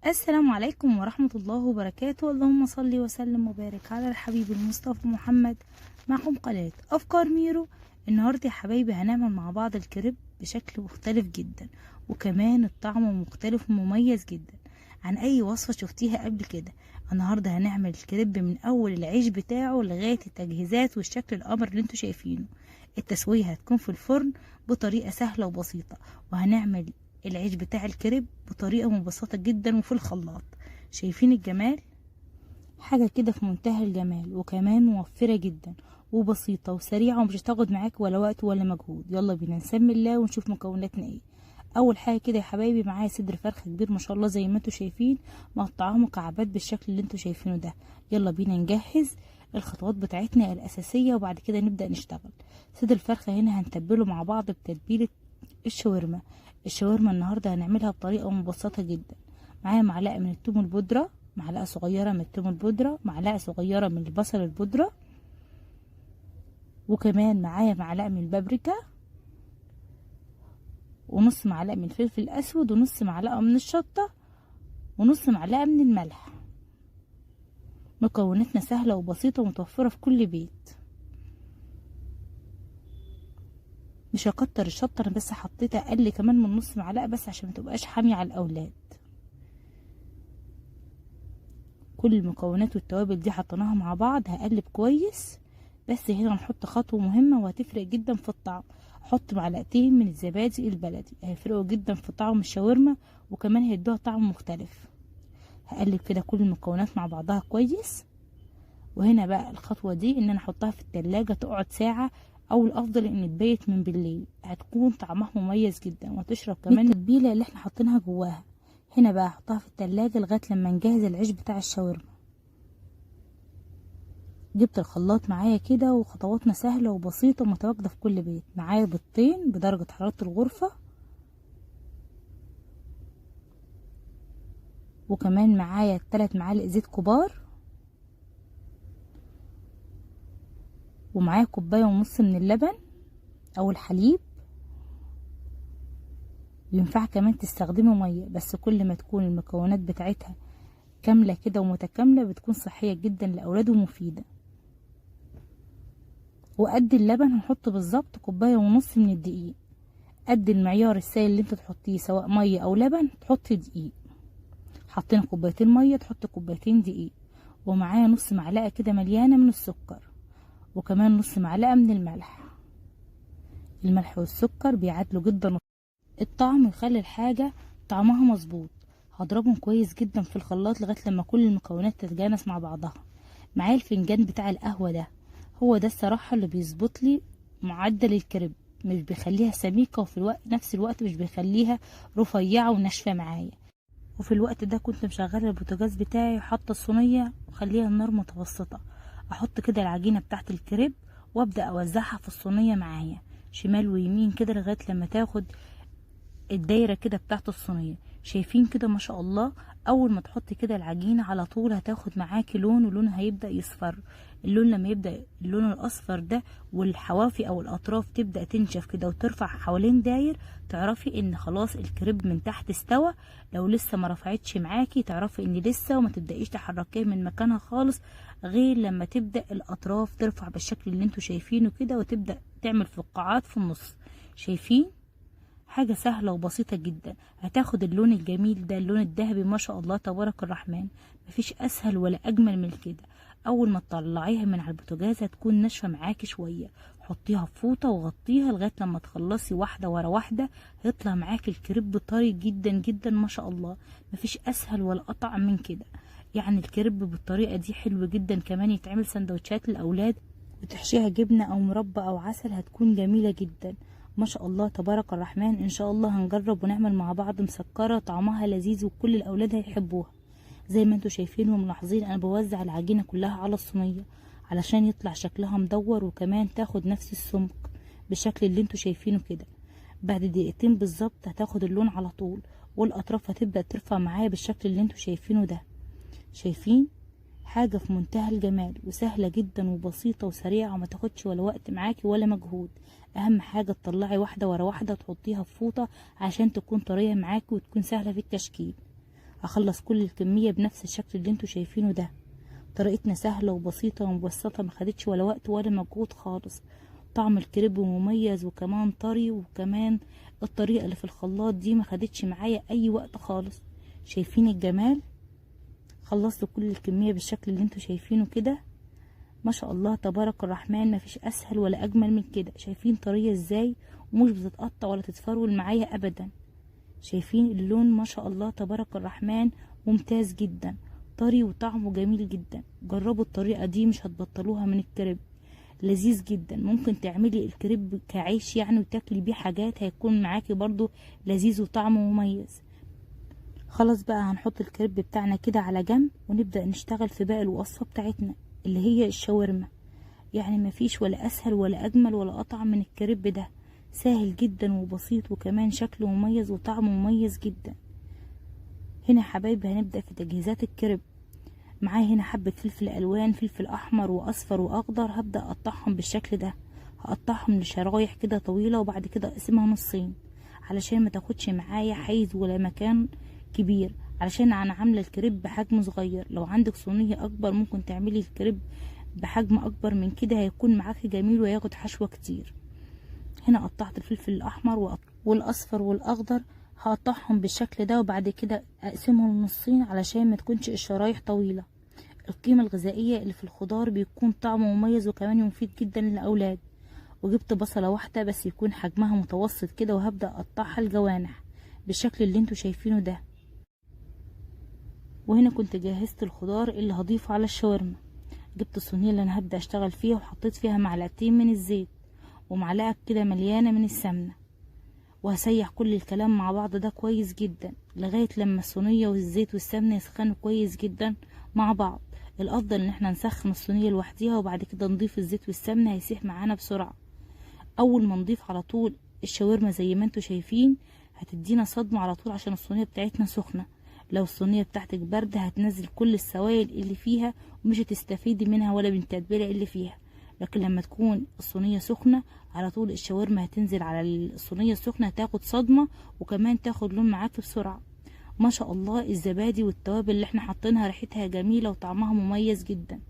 السلام عليكم ورحمة الله وبركاته. اللهم صل وسلم وبارك على الحبيب المصطفى محمد. معكم قناة أفكار ميرو. النهاردة يا حبايبي هنعمل مع بعض الكريب بشكل مختلف جدا، وكمان الطعم مختلف ومميز جدا عن أي وصفة شفتيها قبل كده. النهاردة هنعمل الكريب من أول العيش بتاعه لغاية التجهيزات والشكل القمر اللي انتوا شايفينه. التسوية هتكون في الفرن بطريقة سهلة وبسيطة، وهنعمل العيش بتاع الكريب بطريقة مبسطة جدا وفي الخلاط. شايفين الجمال؟ حاجة كده في منتهى الجمال، وكمان موفرة جدا وبسيطة وسريعة ومش هتاخد معاك ولا وقت ولا مجهود. يلا بينا نسمي الله ونشوف مكوناتنا ايه. اول حاجة كده يا حبايبي معايا صدر فرخة كبير ما شاء الله زي ما انتوا شايفين، مقطعاه مكعبات بالشكل اللي انتوا شايفينه ده. يلا بينا نجهز الخطوات بتاعتنا الأساسية وبعد كده نبدأ نشتغل. صدر الفرخة هنا هنتبله مع بعض بتتبيلة الشاورما. الشاورما النهاردة هنعملها بطريقة مبسطة جدا. معايا معلقة من الثوم البودرة، معلقة صغيرة من الثوم البودرة، معلقة صغيرة من البصل البودرة، وكمان معايا معلقة من البابريكا، ونص معلقة من الفلفل الأسود، ونص معلقة من الشطة، ونص معلقة من الملح. مكوناتنا سهلة وبسيطة ومتوفرة في كل بيت. مش هكتر الشطة، انا بس حطيت اقل كمان من نص معلقة بس عشان متبقاش حامية على الاولاد. كل المكونات والتوابل دي حطيناها مع بعض، هقلب كويس. بس هنا هنحط خطوة مهمة وهتفرق جدا في الطعم. احط معلقتين من الزبادي البلدي، هيفرقوا جدا في طعم الشاورما وكمان هيدوها طعم مختلف. هقلب كده كل المكونات مع بعضها كويس. وهنا بقى الخطوة دي ان انا احطها في التلاجة تقعد ساعة، او الافضل ان تبيت من بالليل. هتكون طعمها مميز جدا وتشرب كمان التتبيلة اللي احنا حاطينها جواها. هنا بقى احطها في التلاجة لغاية لما نجهز العيش بتاع الشاورما. جبت الخلاط معايا كده، وخطواتنا سهلة وبسيطة ومتواجدة في كل بيت. معايا بيضتين بدرجة حرارة الغرفة، وكمان معايا 3 معالق زيت كبار، ومعايا كوباية ونص من اللبن او الحليب. ينفع كمان تستخدموا مية، بس كل ما تكون المكونات بتاعتها كاملة كده ومتكاملة بتكون صحية جدا للأولاد ومفيدة. وقد اللبن هنحط بالظبط كوباية ونص من الدقيق. قد المعيار السائل اللي انت تحطيه سواء مية او لبن تحطي دقيق. حطينا كوبايتين مية تحط كوبايتين دقيق. ومعايا نص معلقة كده مليانة من السكر، وكمان نص معلقة من الملح. الملح والسكر بيعادلوا جدا الطعم ويخلي الحاجة طعمها مظبوط. هضربهم كويس جدا في الخلاط لغاية لما كل المكونات تتجانس مع بعضها. معايا الفنجان بتاع القهوة ده، هو ده الصراحة اللي بيظبط لي معدل الكريب. مش بيخليها سميكة وفي نفس الوقت مش بيخليها رفيعة وناشفة معايا. وفي الوقت ده كنت مشغله البوتاجاز بتاعي وحاطه الصينيه وخليها النار متوسطه. احط كده العجينه بتاعت الكريب وابدا اوزعها في الصينيه معايا شمال ويمين كده لغايه لما تاخد الدايره كده بتاعت الصينيه. شايفين كده ما شاء الله؟ اول ما تحطي كده العجينه على طول هتاخد معاكي لون، ولون هيبدا يصفر. اللون لما يبدا اللون الاصفر ده والحوافي او الاطراف تبدا تنشف كده وترفع حوالين داير، تعرفي ان خلاص الكريب من تحت استوى. لو لسه ما رفعتش معاكي تعرفي ان لسه، وما تبدايش تحركيها من مكانها خالص غير لما تبدا الاطراف ترفع بالشكل اللي انتوا شايفينه كده وتبدا تعمل فقاعات في النص. شايفين؟ حاجة سهلة وبسيطة جدا. هتاخد اللون الجميل ده، اللون الذهبي ما شاء الله تبارك الرحمن. مفيش اسهل ولا اجمل من كده. اول ما تطلعيها من على البوتاجاز هتكون ناشفة معاكي شوية. حطيها في فوطة وغطيها لغاية لما تخلصي واحدة ورا واحدة. هيطلع معاكي الكريب طري جدا جدا ما شاء الله. مفيش اسهل ولا اطعم من كده. يعني الكريب بالطريقة دي حلو جدا، كمان يتعمل سندوتشات للاولاد وتحشيها جبنة او مربى او عسل، هتكون جميلة جدا ما شاء الله تبارك الرحمن. ان شاء الله هنجرب ونعمل مع بعض مسكرة طعمها لذيذ وكل الاولاد هيحبوها. زي ما انتوا شايفين وملاحظين انا بوزع العجينة كلها على الصينية علشان يطلع شكلها مدور، وكمان تاخد نفس السمك بالشكل اللي انتوا شايفينه كده. بعد دقيقتين بالظبط هتاخد اللون على طول، والاطراف هتبدأ ترفع معايا بالشكل اللي انتوا شايفينه ده. شايفين؟ حاجة في منتهى الجمال وسهلة جدا وبسيطة وسريعة وما تاخدش ولا وقت معاكي ولا مجهود. اهم حاجة تطلعي واحدة ورا واحدة تحطيها في فوطة عشان تكون طرية معاكي وتكون سهلة في التشكيل. هخلص كل الكمية بنفس الشكل اللي انتوا شايفينه ده. طريقتنا سهلة وبسيطة ومبسطة، ما خدتش ولا وقت ولا مجهود خالص. طعم الكريب مميز وكمان طري، وكمان الطريقة اللي في الخلاط دي ما خدتش معايا اي وقت خالص. شايفين الجمال؟ خلصت كل الكمية بالشكل اللي انتوا شايفينه كده. ما شاء الله تبارك الرحمن، ما فيش اسهل ولا اجمل من كده. شايفين طرية ازاي ومش بتتقطع ولا تتفرول معايا ابدا. شايفين اللون؟ ما شاء الله تبارك الرحمن، ممتاز جدا، طري وطعمه جميل جدا. جربوا الطريقة دي مش هتبطلوها من الكريب، لذيذ جدا. ممكن تعملي الكريب كعيش يعني وتاكلي بيه حاجات، هيكون معاكي برضو لذيذ وطعمه مميز. خلاص بقى هنحط الكريب بتاعنا كده على جنب، ونبدأ نشتغل في باقي الوصفة بتاعتنا اللي هي الشاورما. يعني مفيش ولا اسهل ولا اجمل ولا اطعم من الكريب ده، سهل جدا وبسيط، وكمان شكله مميز وطعمه مميز جدا. هنا يا حبايبي هنبدأ في تجهيزات الكريب. معايا هنا حبة فلفل الوان، فلفل احمر واصفر واخضر، هبدأ اقطعهم بالشكل ده. هقطعهم لشرايح كده طويلة، وبعد كده اقسمها نصين علشان ما تاخدش معايا حيز ولا مكان كبير، علشان انا عامله الكريب بحجم صغير. لو عندك صينيه اكبر ممكن تعملي الكريب بحجم اكبر من كده، هيكون معاكي جميل وياخد حشوه كتير. هنا قطعت الفلفل الاحمر والاصفر والاخضر، هقطعهم بالشكل ده، وبعد كده اقسمهم نصين علشان ما تكونش الشرايح طويله. القيمه الغذائيه اللي في الخضار بيكون طعمه مميز وكمان مفيد جدا للاولاد. وجبت بصله واحده بس يكون حجمها متوسط كده، وهبدا اقطعها لجوانح بالشكل اللي انتوا شايفينه ده. وهنا كنت جهزت الخضار اللي هضيفه على الشاورما. جبت الصينيه اللي انا هبدا اشتغل فيها، وحطيت فيها معلقتين من الزيت ومعلقه كده مليانه من السمنه، وهسيح كل الكلام مع بعض ده كويس جدا لغايه لما الصينيه والزيت والسمنه يسخنوا كويس جدا مع بعض. الافضل ان احنا نسخن الصينيه لوحديها وبعد كده نضيف الزيت والسمنه، هيسيح معانا بسرعه. اول ما نضيف على طول الشاورما زي ما انتوا شايفين هتدينا صدمه على طول، عشان الصينيه بتاعتنا سخنه. لو الصينيه بتاعتك بارده هتنزل كل السوائل اللي فيها ومش هتستفيدي منها ولا من التتبيله اللي فيها. لكن لما تكون الصينيه سخنه على طول الشاورما هتنزل على الصينيه السخنه، هتاخد صدمه وكمان تاخد لون معاك بسرعه. ما شاء الله الزبادي والتوابل اللي احنا حاطينها ريحتها جميله وطعمها مميز جدا.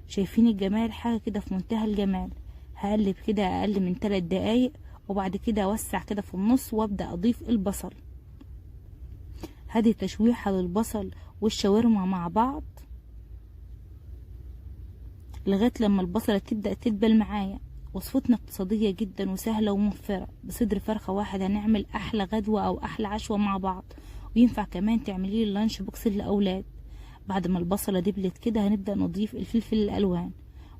شايفين الجمال؟ حاجه كده في منتهى الجمال. هقلب كده اقل من 3 دقايق، وبعد كده اوسع كده في النص وابدا اضيف البصل. هذه تشويحه للبصل والشاورما مع بعض لغايه لما البصله تبدا تدبل معايا. وصفتنا اقتصاديه جدا وسهله وموفره. بصدر فرخه واحد هنعمل احلى غدوه او احلى عشوه مع بعض، وينفع كمان تعمليه اللانش بوكس للاولاد. بعد ما البصله دبلت كده هنبدا نضيف الفلفل الالوان،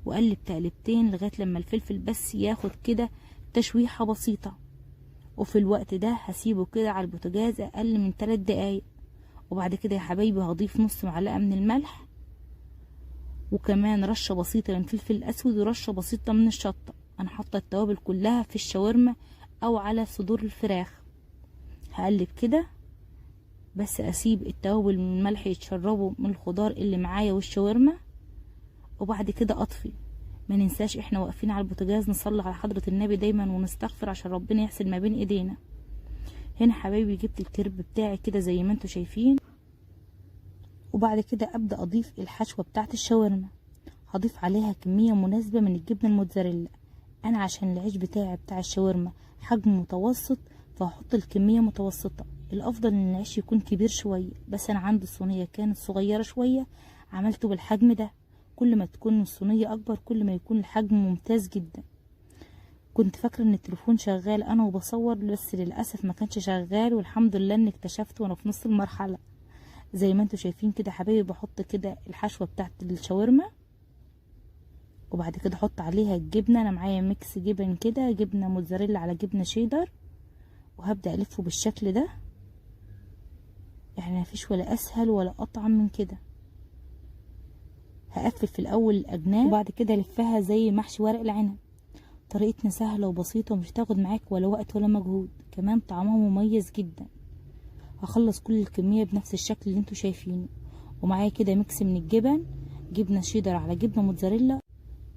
وقلب تقلبتين لغايه لما الفلفل بس ياخد كده تشويحه بسيطه. وفي الوقت ده هسيبه كده على البوتاجاز اقل من 3 دقايق. وبعد كده يا حبايبي هضيف نص معلقه من الملح، وكمان رشه بسيطه من الفلفل الاسود ورشه بسيطه من الشطه. انا حاطه التوابل كلها في الشاورما او على صدور الفراخ. هقلب كده بس اسيب التوابل من الملح يتشربوا من الخضار اللي معايا والشاورما، وبعد كده اطفي. ما ننساش احنا واقفين على البوتاجاز نصلي على حضرة النبي دايما ونستغفر عشان ربنا يحسن ما بين ايدينا. هنا حبايبي جبت الكريب بتاعي كده زي ما انتوا شايفين، وبعد كده ابدا اضيف الحشوه بتاعت الشاورما. هضيف عليها كميه مناسبه من الجبنه الموتزاريلا. انا عشان العيش بتاعي بتاع الشاورما حجم متوسط فهحط الكميه متوسطه. الافضل ان العيش يكون كبير شويه، بس انا عندي الصينيه كانت صغيره شويه عملته بالحجم ده. كل ما تكون الصينيه اكبر كل ما يكون الحجم ممتاز جدا. كنت فاكره ان التليفون شغال انا وبصور، بس للاسف ما كانش شغال، والحمد لله ان اكتشفت وانا في نص المرحله. زي ما انتوا شايفين كده حبايبي بحط كده الحشوه بتاعت الشاورما، وبعد كده احط عليها الجبنه. انا معايا ميكس جبن كده، جبنه موتزاريلا على جبنه شيدر، وهبدا الفه بالشكل ده. يعني مفيش ولا اسهل ولا اطعم من كده. هقفل في الاول الاجناب وبعد كده الفها زي محشي ورق العنب. طريقتنا سهله وبسيطه ومش هتاخد معاك ولا وقت ولا مجهود، كمان طعمها مميز جدا. هخلص كل الكميه بنفس الشكل اللي انتوا شايفينه، ومعايا كده ميكس من الجبن، جبنه شيدر على جبنه موتزاريلا.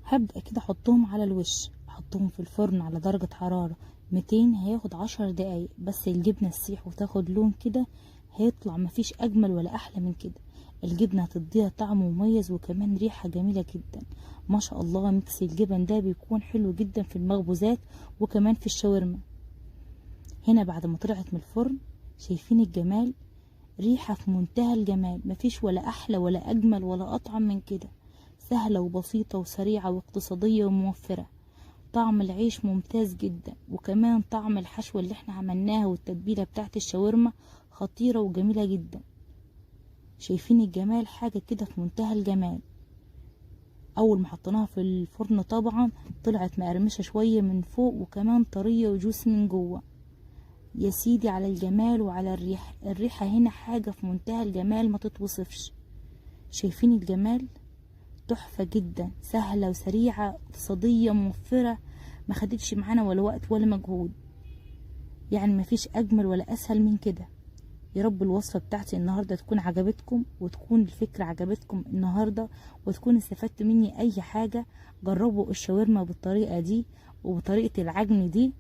هبدا كده احطهم على الوش، احطهم في الفرن على درجه حراره 200. هياخد 10 دقايق بس الجبنه تسيح وتاخد لون كده، هيطلع مفيش اجمل ولا احلى من كده. الجبنة هتديها طعم مميز وكمان ريحة جميلة جدا. ما شاء الله ميكس الجبن ده بيكون حلو جدا في المخبوزات وكمان في الشاورما. هنا بعد ما طلعت من الفرن شايفين الجمال، ريحة في منتهى الجمال، مفيش ولا احلى ولا اجمل ولا اطعم من كده. سهلة وبسيطة وسريعة واقتصادية وموفرة. طعم العيش ممتاز جدا، وكمان طعم الحشوة اللي احنا عملناها والتتبيلة بتاعت الشاورما خطيرة وجميلة جدا. شايفين الجمال، حاجة كده في منتهى الجمال. اول ما حطيناها في الفرن طبعا طلعت مقرمشة شوية من فوق وكمان طرية وجوس من جوه. يا سيدي على الجمال وعلى الريحة. الريحة هنا حاجة في منتهى الجمال ما تتوصفش. شايفين الجمال، تحفة جدا، سهلة وسريعة، اقتصادية، موفرة، ما خدتش معانا ولا وقت ولا مجهود. يعني مفيش اجمل ولا اسهل من كده. يا رب الوصفة بتاعتي النهاردة تكون عجبتكم، وتكون الفكرة عجبتكم النهاردة، وتكون استفدت مني اي حاجة. جربوا الشاورما بالطريقة دي وبطريقة العجن دي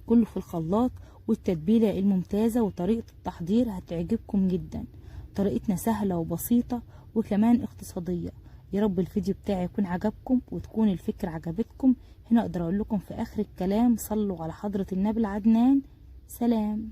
كله في الخلاط، والتتبيلة الممتازة وطريقة التحضير هتعجبكم جدا. طريقتنا سهلة وبسيطة وكمان اقتصادية. يا رب الفيديو بتاعي يكون عجبكم وتكون الفكرة عجبتكم. هنا اقدر اقول لكم في اخر الكلام صلوا على حضرة النبي العدنان. سلام.